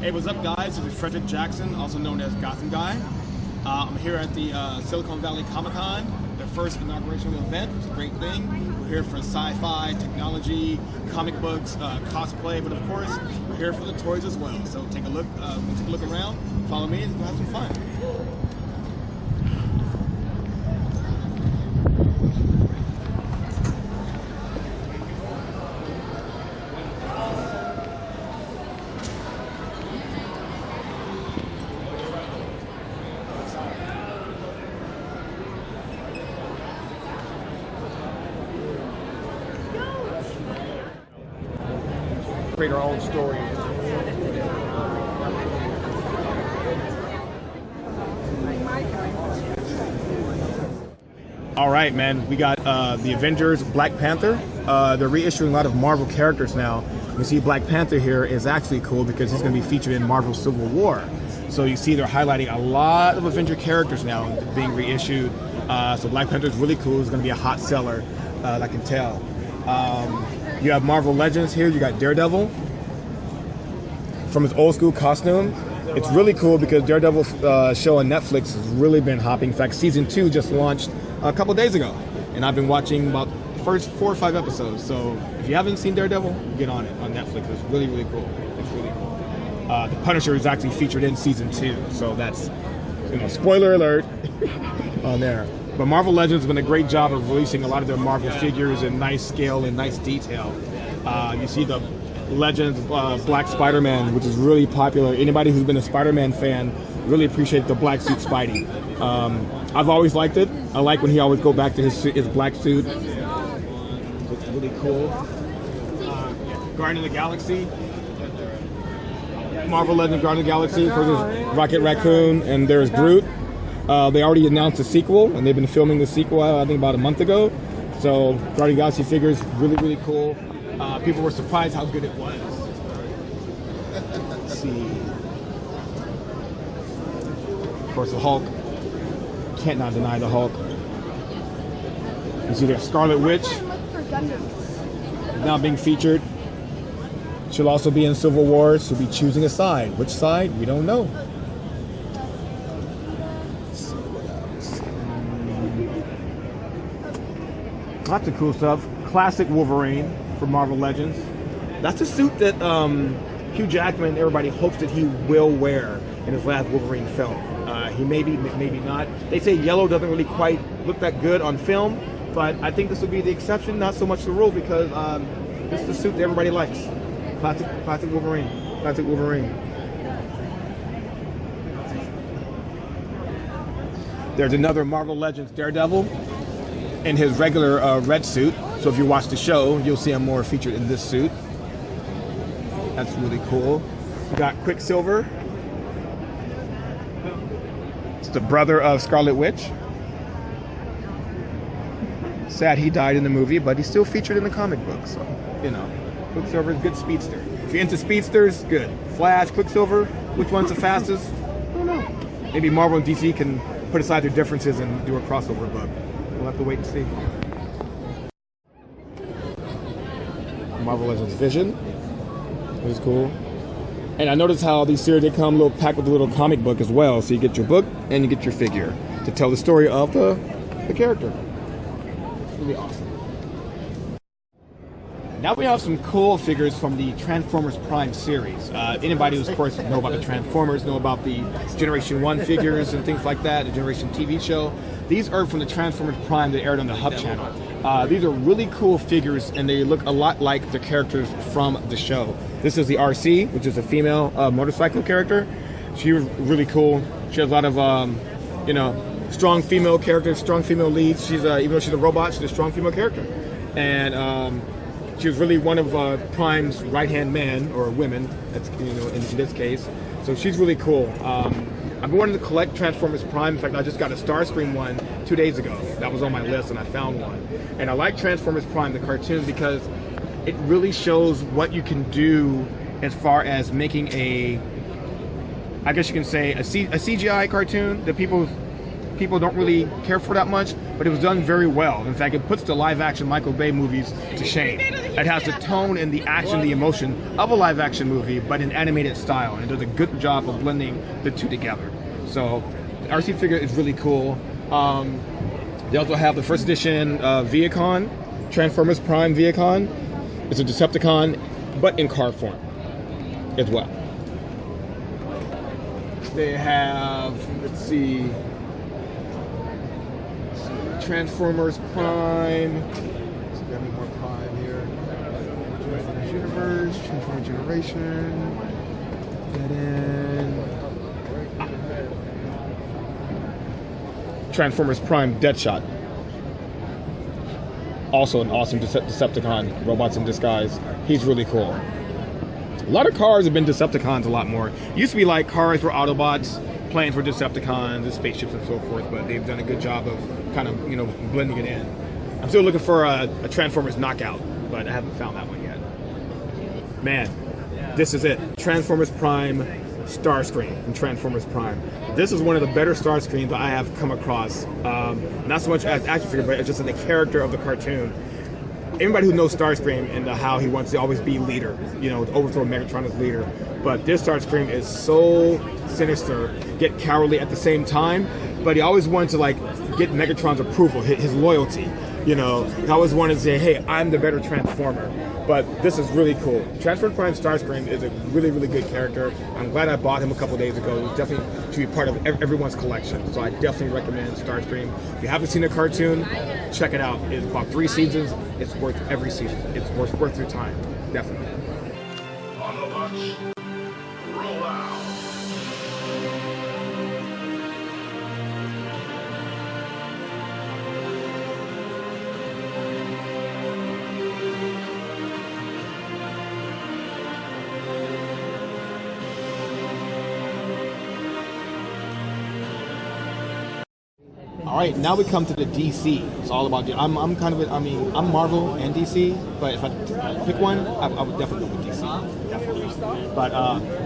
Hey, what's up, guys? This is Frederick Jackson, also known as Gotham Guy. I'm here at the Silicon Valley Comic-Con, their first inaugural event. It's a great thing. We're here for sci-fi, technology, comic books, cosplay, but of course, we're here for the toys as well. So take a look around, follow me, and have some fun. Create our own story. All right, man. We got the Avengers, Black Panther. They're reissuing a lot of Marvel characters now. You see Black Panther here is actually cool because he's going to be featured in Marvel Civil War. So you see they're highlighting a lot of Avenger characters now being reissued. So Black Panther is really cool. It's going to be a hot seller, I can tell. You have Marvel Legends here. You got Daredevil from his old school costume. It's really cool because Daredevil show on Netflix has really been hopping. In fact, season 2 just launched a couple days ago, and I've been watching about the first 4 or 5 episodes. So if you haven't seen Daredevil, get on it on Netflix. It's really, really cool. It's really cool. The Punisher is actually featured in season 2, so that's, spoiler alert on there. But Marvel Legends has been a great job of releasing a lot of their Marvel figures in nice scale and nice detail. You see the Legends Black Spider-Man, which is really popular. Anybody who's been a Spider-Man fan really appreciates the black suit Spidey. I've always liked it. I like when he always go back to his black suit. It's really cool. Guardian of the Galaxy. Marvel Legends Guardian of the Galaxy. Of course, there's Rocket Raccoon, and there's Groot. They already announced a sequel, and they've been filming the sequel, I think, about a month ago. So, Guardian of the Galaxy figures, really, really cool. People were surprised how good it was. Let's see. Of course, the Hulk. Can't not deny the Hulk. You see there's Scarlet Witch. Now being featured. She'll also be in Civil War. She'll be choosing a side. Which side? We don't know. Lots of cool stuff. Classic Wolverine from Marvel Legends. That's a suit that Hugh Jackman, everybody hopes that he will wear in his last Wolverine film. He maybe not. They say yellow doesn't really quite look that good on film, but I think this will be the exception, not so much the rule, because this is the suit that everybody likes. Classic Wolverine. Classic Wolverine. There's another Marvel Legends Daredevil in his regular red suit. So if you watch the show, you'll see him more featured in this suit. That's really cool. We got Quicksilver. It's the brother of Scarlet Witch. Sad he died in the movie, but he's still featured in the comic book. So, Quicksilver is a good speedster. If you're into speedsters, good. Flash, Quicksilver, which one's the fastest? I don't know. Maybe Marvel and DC can put aside their differences and do a crossover book. We'll have to wait and see. Marvel Legends Vision, which is cool. And I noticed how these series, they come a little packed with a little comic book as well. So you get your book and you get your figure to tell the story of the character. It's really awesome. Now we have some cool figures from the Transformers Prime series. Anybody who's, of course, know about the Transformers, know about the Generation 1 figures and things like that, the Generation TV show. These are from the Transformers Prime that aired on the Hub channel. These are really cool figures, and they look a lot like the characters from the show. This is the RC, which is a female motorcycle character. She was really cool. She has a lot of, strong female characters, strong female leads. She's even though she's a robot, she's a strong female character. And she was really one of Prime's right-hand man, or women, that's, in this case. So she's really cool. I've been wanting to collect Transformers Prime. In fact, I just got a Starscream one 2 days ago. That was on my list, and I found one. And I like Transformers Prime, the cartoon, because it really shows what you can do as far as making I guess you can say, a CGI cartoon that people don't really care for that much, but it was done very well. In fact, it puts the live-action Michael Bay movies to shame. It has the tone and the action, the emotion of a live action movie, but in animated style, and it does a good job of blending the two together. So the RC figure is really cool. They also have the first edition Viacon, Transformers Prime Viacon. It's a Decepticon, but in car form as well. They have, let's see, Transformers Prime. So got any more Prime here? Transformers Universe, Transformers Generation. Get in. Transformers Prime Deadshot. Also an awesome Decepticon, robots in disguise. He's really cool. A lot of cars have been Decepticons a lot more. Used to be like cars were Autobots, planes were Decepticons, and spaceships and so forth, but they've done a good job of kind of, you know, blending it in. I'm still looking for a Transformers Knockout, but I haven't found that one yet. Man, this is it. Transformers Prime Starscream from Transformers Prime. This is one of the better Starscreams that I have come across. Not so much as action figure, but it's just in the character of the cartoon. Everybody who knows Starscream and how he wants to always be leader, you know, overthrow Megatron as leader. But this Starscream is so sinister, yet cowardly at the same time. But he always wanted to like get Megatron's approval, his loyalty. You know, he always wanted to say, "Hey, I'm the better Transformer." But this is really cool. Transformers Prime Starscream is a really, really good character. I'm glad I bought him a couple days ago. It definitely should be part of everyone's collection. So I definitely recommend Starscream. If you haven't seen the cartoon, check it out. It's about 3 seasons. It's worth every season. It's worth your time. Definitely. On the march, roll out. All right, now we come to the DC. It's all about I'm kind of I'm Marvel and DC, but if I pick one, I would definitely go with DC. Definitely. But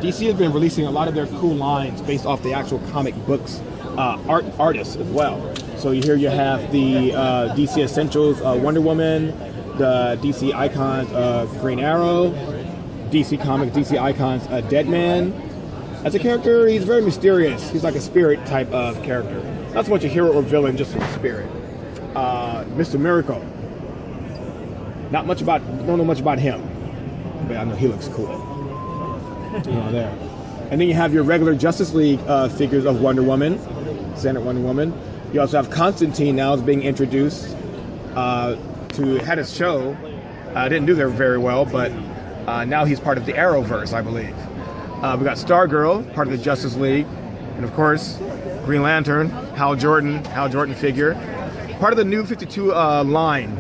DC has been releasing a lot of their cool lines based off the actual comic books artists as well. So here you have the DC Essentials Wonder Woman, the DC Icons Green Arrow, DC Comics DC Icons Deadman. As a character, he's very mysterious. He's like a spirit type of character. Not so much a hero or villain, just a spirit. Mr. Miracle. Don't know much about him, but I know he looks cool. You know, there. And then you have your regular Justice League figures of Wonder Woman, Standard Wonder Woman. You also have Constantine now is being introduced to had his show. Didn't do very well, but now he's part of the Arrowverse, I believe. We got Stargirl, part of the Justice League, and of course, Green Lantern, Hal Jordan figure. Part of the New 52 line.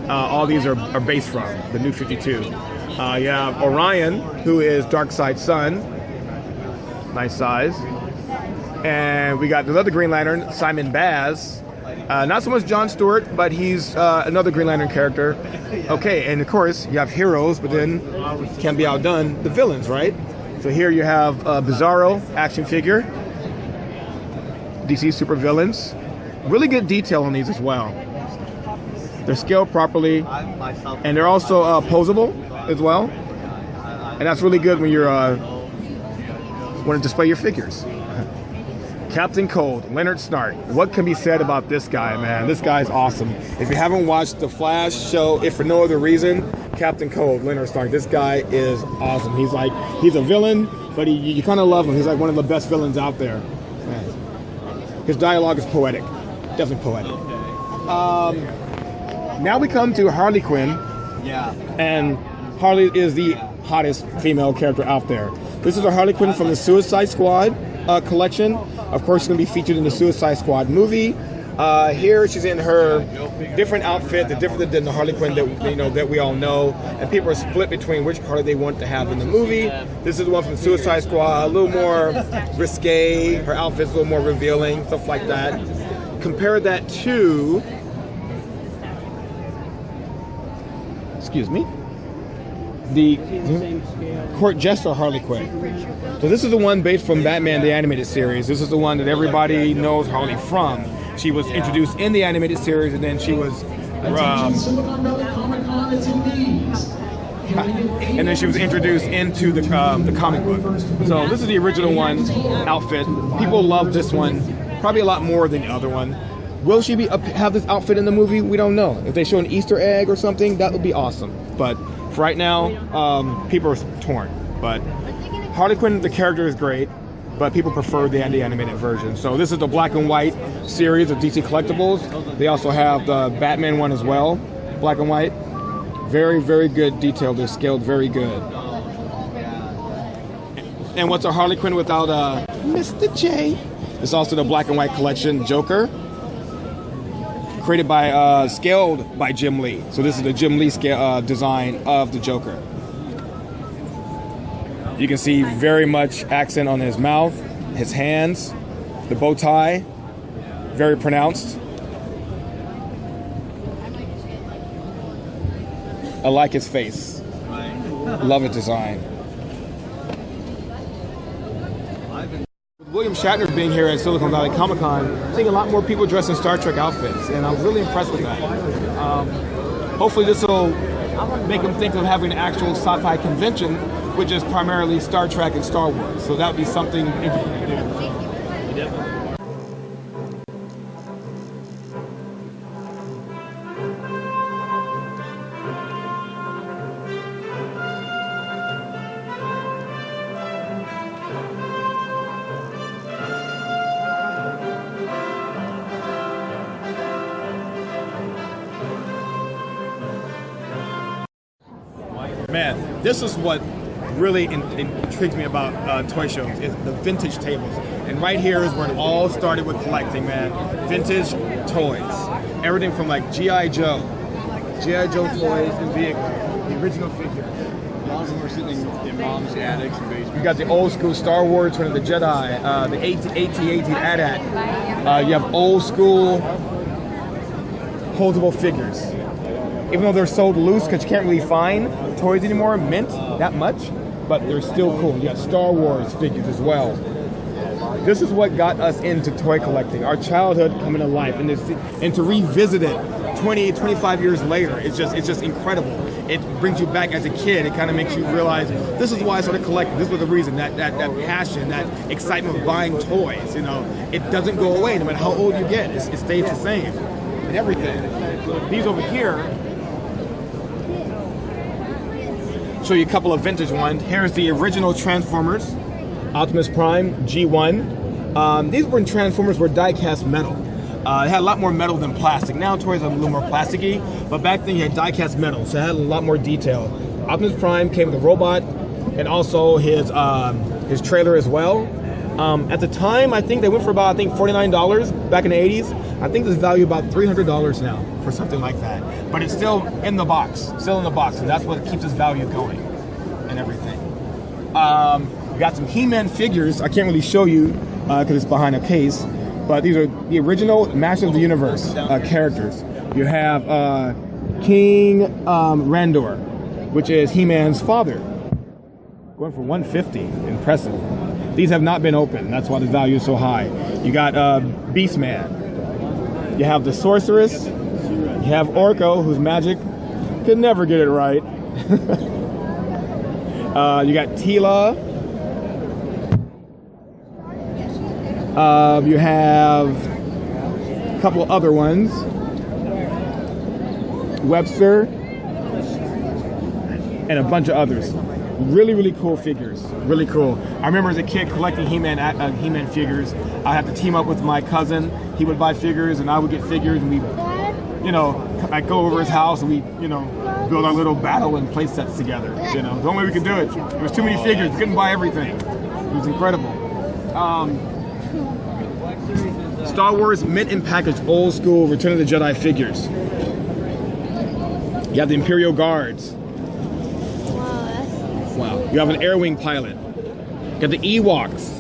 All these are based from the New 52. You have Orion, who is Darkseid's son. Nice size. And we got another Green Lantern, Simon Baz. Not so much John Stewart, but he's another Green Lantern character. Okay, and of course, you have heroes, but then can't be outdone, the villains, right? So here you have Bizarro action figure. DC super villains. Really good detail on these as well. They're scaled properly, and they're also posable as well. And that's really good when you're want to display your figures. Captain Cold, Leonard Snart. What can be said about this guy, man? This guy's awesome. If you haven't watched the Flash show, if for no other reason, Captain Cold, Leonard Snart. This guy is awesome. He's a villain, but you kind of love him. He's like one of the best villains out there. Man. His dialogue is poetic. Definitely poetic. Now we come to Harley Quinn. Yeah. And Harley is the hottest female character out there. This is a Harley Quinn from the Suicide Squad collection. Of course, she's going to be featured in the Suicide Squad movie. Here, she's in her different outfit, different than the Harley Quinn that we all know. And people are split between which Harley they want to have in the movie. This is the one from Suicide Squad, a little more risque. Her outfit's a little more revealing, stuff like that. Compare that to, excuse me, the Court Jester Harley Quinn. So this is the one based from Batman the Animated Series. This is the one that everybody knows Harley from. She was introduced in the animated series, and then she was and then she was introduced into the comic book. So this is the original one outfit. People love this one probably a lot more than the other one. Will she have this outfit in the movie? We don't know. If they show an Easter egg or something, that would be awesome. But for right now, people are torn. But Harley Quinn, the character is great, but people prefer the animated version. So this is the black and white series of DC Collectibles. They also have the Batman one as well, black and white. Very, very good detail. They're scaled very good. And what's a Harley Quinn without Mr. J? It's also the black and white collection Joker, created by, scaled by Jim Lee. So this is the Jim Lee scale, design of the Joker. You can see very much accent on his mouth, his hands, the bow tie, very pronounced. I like his face. Love his design. With William Shatner being here at Silicon Valley Comic Con, I'm seeing a lot more people dressed in Star Trek outfits, and I'm really impressed with that. Hopefully this will make them think of having an actual sci-fi convention, which is primarily Star Trek and Star Wars. So that would be something interesting to do. Man, this is what really intrigues me about toy shows, is the vintage tables. And right here is where it all started with collecting, man. Vintage toys. Everything from like G.I. Joe toys and vehicles, the original figures. A lot of them are sitting in mom's attics and basements. You got the old school Star Wars, Return of the Jedi, the AT-AT AT-AT. You have old school holdable figures. Even though they're sold loose because you can't really find toys anymore, mint that much, but they're still cool. You got Star Wars figures as well. This is what got us into toy collecting, our childhood coming to life, and to revisit it 20, 25 years later, it's just incredible. It brings you back as a kid. It kind of makes you realize this is why I started collecting. This was the reason, that passion, that excitement of buying toys. You know, it doesn't go away no matter how old you get. It stays the same and everything. These over here show you a couple of vintage ones. Here's the original Transformers, Optimus Prime G1. These were Transformers were die-cast metal. It had a lot more metal than plastic. Now toys are a little more plasticky, but back then you had die-cast metal, so it had a lot more detail. Optimus Prime came with a robot and also his trailer as well. At the time, I think they went for about $49 back in the 80s. I think this value about $300 now for something like that. But it's still in the box, and that's what keeps its value going and everything. We got some He-Man figures. I can't really show you because it's behind a case, but these are the original Masters of the Universe characters. You have King Randor, which is He-Man's father, going for $150. Impressive. These have not been opened. That's why the value is so high. You got Beastman. You have the Sorceress. You have Orko, who's magic. Could never get it right. You got Tila. You have a couple of other ones. Webster. And a bunch of others. Really, really cool figures. Really cool. I remember as a kid collecting He-Man figures. I had to team up with my cousin. He would buy figures and I would get figures, and we, I'd go over his house and we, build our little battle and play sets together. The only way we could do it. There was too many figures. We couldn't buy everything. It was incredible. Star Wars mint and packaged old school Return of the Jedi figures. You have the Imperial Guards. Wow. You have an Air Wing pilot. You got the Ewoks.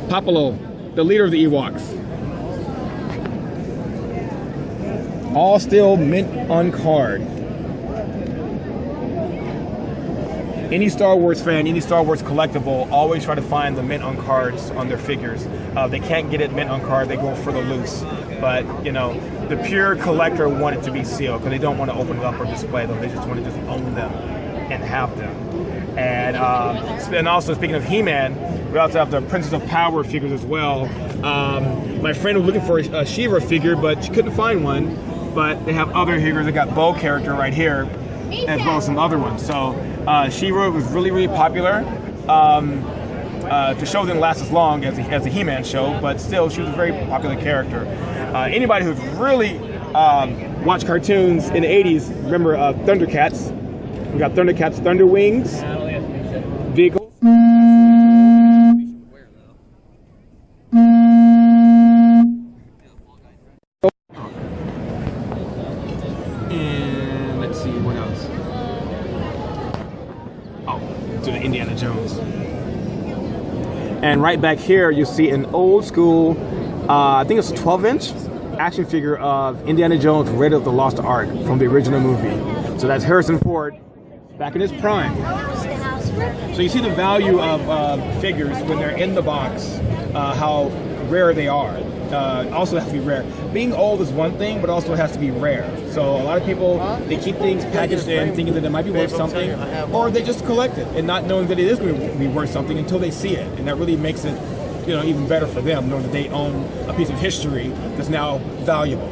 Papalo, the leader of the Ewoks. All still mint on card. any Star Wars fan, any Star Wars collectible, always try to find the mint on cards on their figures. They can't get it mint on card, they go for the loose. But, you know, the pure collector want it to be sealed because they don't want to open it up or display them. They just want to just own them and have them. And also, speaking of He-Man, we also have the Princess of Power figures as well. My friend was looking for a She-Ra figure, but she couldn't find one. But they have other figures. They got Bo character right here, as well as some other ones. So She-Ra was really, really popular. The show didn't last as long as the He-Man show, but still, she was a very popular character. Anybody who's really watched cartoons in the 80s, remember Thundercats. We got Thundercats, Thunder Wings, vehicles. And let's see, what else? Oh, to the Indiana Jones. And right back here, you see an old school, I think it's a 12-inch action figure of Indiana Jones, Raiders of the Lost Ark from the original movie. So that's Harrison Ford back in his prime. So you see the value of figures when they're in the box, how rare they are. Also has to be rare. Being old is one thing, but also it has to be rare. So a lot of people, they keep things packaged in thinking that it might be worth something, or they just collect it and not knowing that it is going to be worth something until they see it. And that really makes it, you know, even better for them, knowing that they own a piece of history that's now valuable.